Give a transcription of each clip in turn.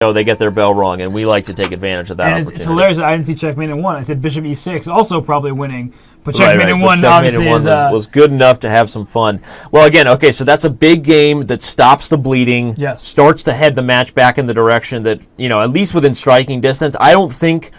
they get their bell rung, and we like to take advantage of that opportunity. It's hilarious that I didn't see checkmate in 1. I said bishop e6, also probably winning. But checkmate in 1 obviously was good enough to have some fun. Well, again, okay, so that's a big game that stops the bleeding, starts to head the match back in the direction that, at least within striking distance. I don't think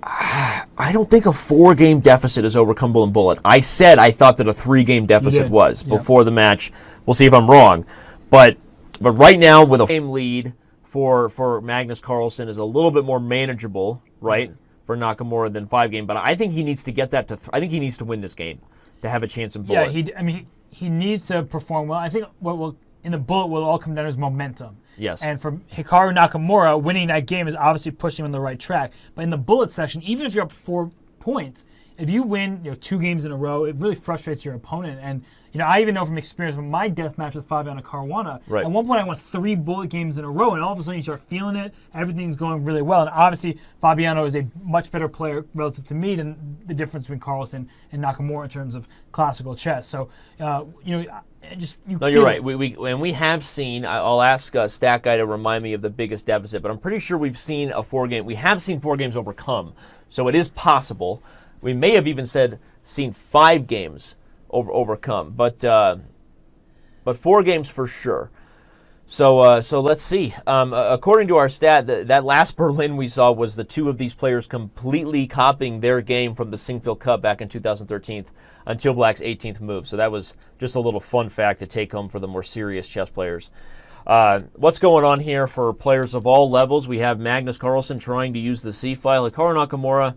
a 4-game deficit is overcomable in Bullet. I said I thought that a 3-game deficit was before the match. We'll see if I'm wrong. But right now, with a game lead for Magnus Carlsen is a little bit more manageable, right, for Nakamura than 5-game. But I think he needs to get that to. I think he needs to win this game to have a chance in Bullet. Yeah, he needs to perform well. I think what will in the Bullet will all come down to his momentum. Yes. And for Hikaru Nakamura, winning that game is obviously pushing him on the right track. But in the Bullet section, even if you're up 4 points, if you win 2 games in a row, it really frustrates your opponent. And I even know from experience from my death match with Fabiano Caruana, at one point I won 3 Bullet games in a row, and all of a sudden you start feeling it. Everything's going really well. And obviously Fabiano is a much better player relative to me than the difference between Carlsen and Nakamura in terms of classical chess. So, you're right. We have seen. I'll ask Stat Guy to remind me of the biggest deficit, but I'm pretty sure we've seen a 4-game. We have seen 4 games overcome, so it is possible. We may have even seen 5 games overcome, but 4 games for sure. So let's see. According to our stat, that last Berlin we saw was the 2 of these players completely copying their game from the Singfield Cup back in 2013 until Black's 18th move. So that was just a little fun fact to take home for the more serious chess players. What's going on here for players of all levels? We have Magnus Carlsen trying to use the C-file. Hikaru Nakamura,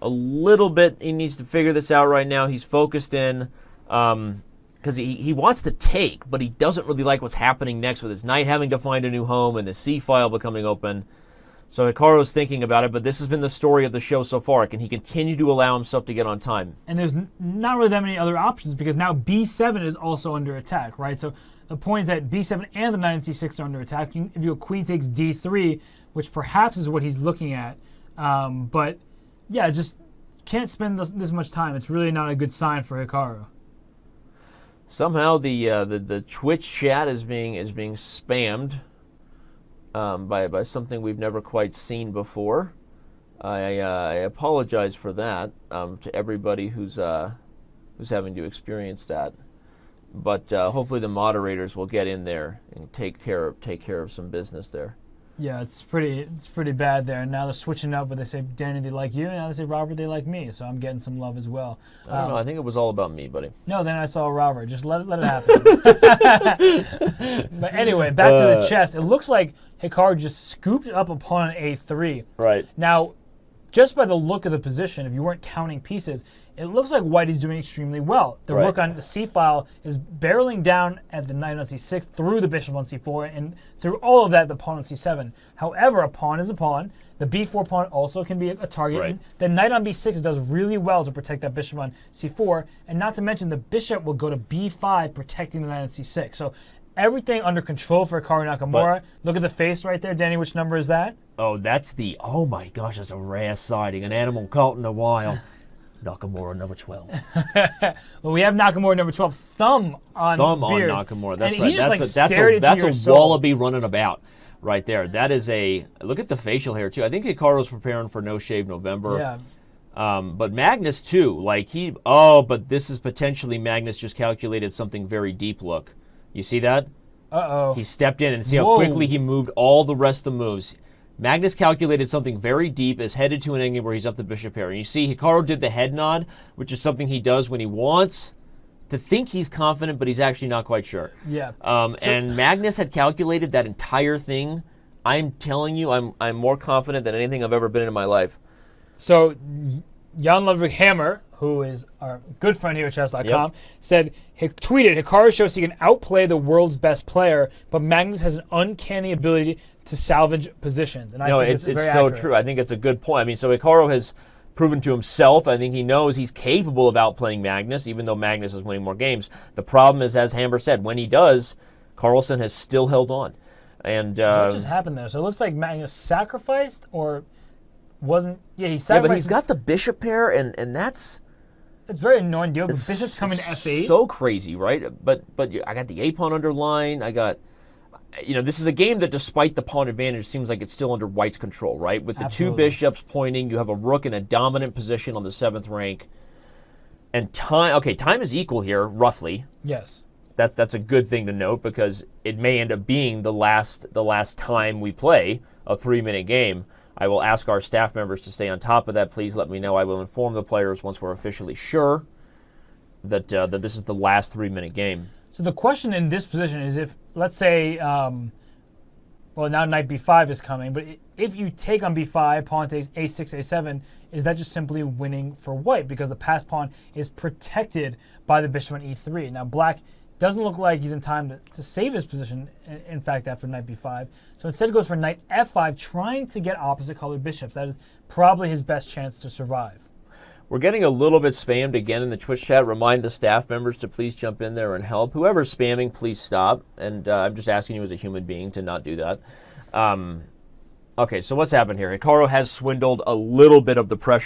a little bit, he needs to figure this out right now. He's focused in because he wants to take, but he doesn't really like what's happening next with his knight having to find a new home and the C-file becoming open. So Hikaru's thinking about it, but this has been the story of the show so far. Can he continue to allow himself to get on time? And there's not really that many other options because now B7 is also under attack, right? So the point is that B7 and the knight and C6 are under attack. If you go queen takes D3, which perhaps is what he's looking at, but yeah, just can't spend this much time. It's really not a good sign for Hikaru. Somehow the Twitch chat is being spammed by something we've never quite seen before. I apologize for that to everybody who's having to experience that. But hopefully the moderators will get in there and take care of some business there. Yeah, it's pretty bad there. And now they're switching up, but they say, Danny, they like you, and now they say, Robert, they like me. So I'm getting some love as well. I don't know. I think it was all about me, buddy. No, then I saw Robert. Just let it happen. But anyway, back to the chess. It looks like Hikaru just scooped up opponent A3. Right. Now, just by the look of the position, if you weren't counting pieces, it looks like White is doing extremely well. The rook on the C-file is barreling down at the knight on C6 through the bishop on C4, and through all of that, the pawn on C7. However, a pawn is a pawn. The B4 pawn also can be a target. Right. And the knight on B6 does really well to protect that bishop on C4, and not to mention the bishop will go to B5, protecting the knight on C6. So everything under control for Hikaru Nakamura. Look at the face right there. Danny, which number is that? Oh, oh my gosh, that's a rare sighting. An animal caught in the wild. Nakamura number 12. Well, we have Nakamura number 12. Thumb on Beard. On Nakamura. That's and right. That's a wallaby running about right there. That is look at the facial hair too. I think Hikaru's preparing for No Shave November. Yeah. But Magnus too. But this is potentially Magnus just calculated something very deep. Look, you see that? Uh-oh. He stepped in and see how quickly he moved all the rest of the moves. Magnus calculated something very deep, is headed to an endgame where he's up the bishop pair. And you see Hikaru did the head nod, which is something he does when he wants to think he's confident, but he's actually not quite sure. Yeah. And Magnus had calculated that entire thing. I'm telling you, I'm more confident than anything I've ever been in my life. So Jan Ludwig Hammer, who is our good friend here at chess.com, tweeted, Hikaru shows he can outplay the world's best player, but Magnus has an uncanny ability to salvage positions. And I think it's very so accurate. True. I think it's a good point. I mean, so Hikaru has proven to himself, I think he knows he's capable of outplaying Magnus, even though Magnus is winning more games. The problem is, as Hammer said, when he does, Carlsen has still held on. And what just happened there? So it looks like Magnus sacrificed or wasn't. Yeah, he sacrificed. Yeah, but he's got the bishop pair, and that's. It's very annoying deal. The bishop's coming to F8. So crazy, right? But I got the A pawn underline. this is a game that, despite the pawn advantage, seems like it's still under White's control, right? With the two bishops pointing, you have a rook in a dominant position on the 7th rank. And time is equal here, roughly. Yes. That's a good thing to note, because it may end up being the last time we play a 3-minute game. I will ask our staff members to stay on top of that. Please let me know. I will inform the players once we're officially sure that this is the last 3-minute game. So the question in this position is, if, let's say, now knight b5 is coming, but if you take on b5, pawn takes a6, a7, is that just simply winning for white? Because the passed pawn is protected by the bishop on e3. Now black doesn't look like he's in time to save his position, in fact, after knight b5. So instead it goes for knight f5, trying to get opposite colored bishops. That is probably his best chance to survive. We're getting a little bit spammed again in the Twitch chat. Remind the staff members to please jump in there and help. Whoever's spamming, please stop. And I'm just asking you as a human being to not do that. Okay, so what's happened here? Hikaru has swindled a little bit of the pressure